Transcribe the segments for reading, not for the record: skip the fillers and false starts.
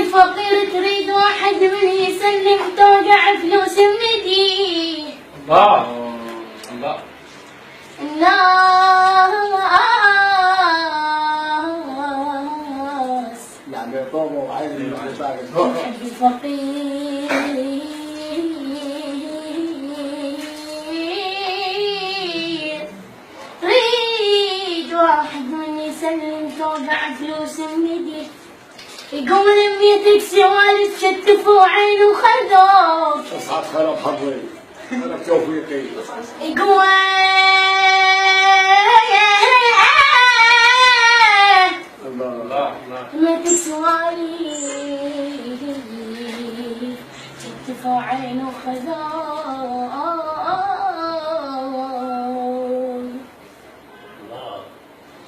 الفقير تريد واحد من يسلم توقع فلوس بيدي. الله الله. الناس يعني طوبه وعين تحب الفقير تريد واحد من يسلم توقع فلوس بيدي. يقوم لميتك سوالف شتفوا عين وخدوك. اصعد خرب حظي خرب توفيقي. يقوم الله الله. لميتك سوالف شتفوا عين وخدوك.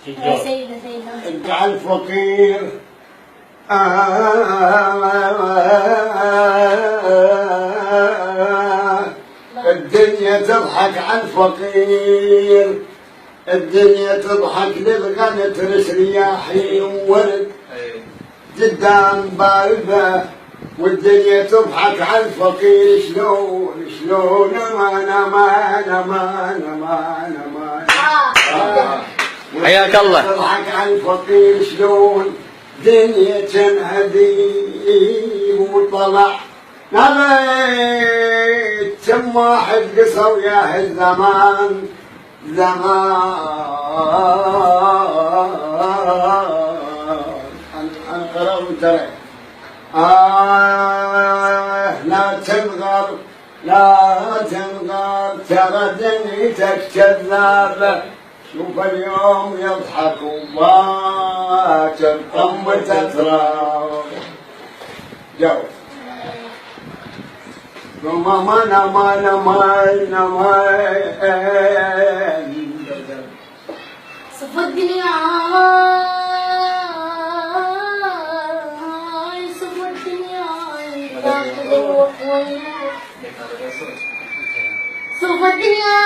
يا سيدة انت على الفقير الدنيا تضحك على الفقير، الدنيا تضحك للغنى ترس رياحي وورد قدام بابه، والدنيا تضحك على الفقير. شلون شلون امان امان امان امان امان. حياك الله. تضحك على الفقير شلون دنيا تنهدي وطلع نبيت كم واحد قصر يا الزمان زمان. أنا قرأت ترى لا تنغر لا تنغر ترى دنيتك كذابة. شوف اليوم يضحك وباكر طمة تراب. جو امان امان امان امان. صف الدنيا صف الدنيا صف الدنيا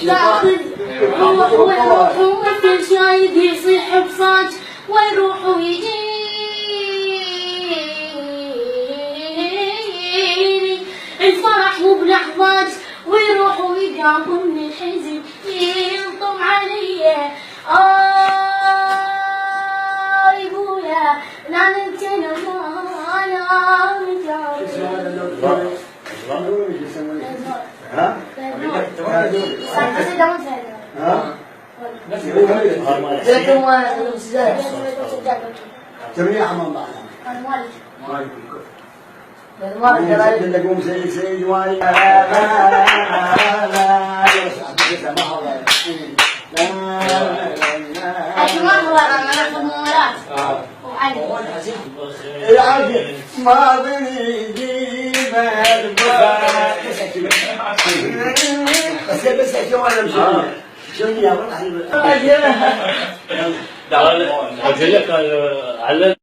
تاخذ ويروح ومثل شايب يصيح بصاج ويروح ويجي الفرح مو بلحظات ويروح ويقابل من الحزن ينطم علي. يقوله لا ننتنا انا ها؟ تبني حمام بعدها. اللي قوم سيد سيد واي. ما بنيجي بس وانا مشي شنو يا والله. قلت لك على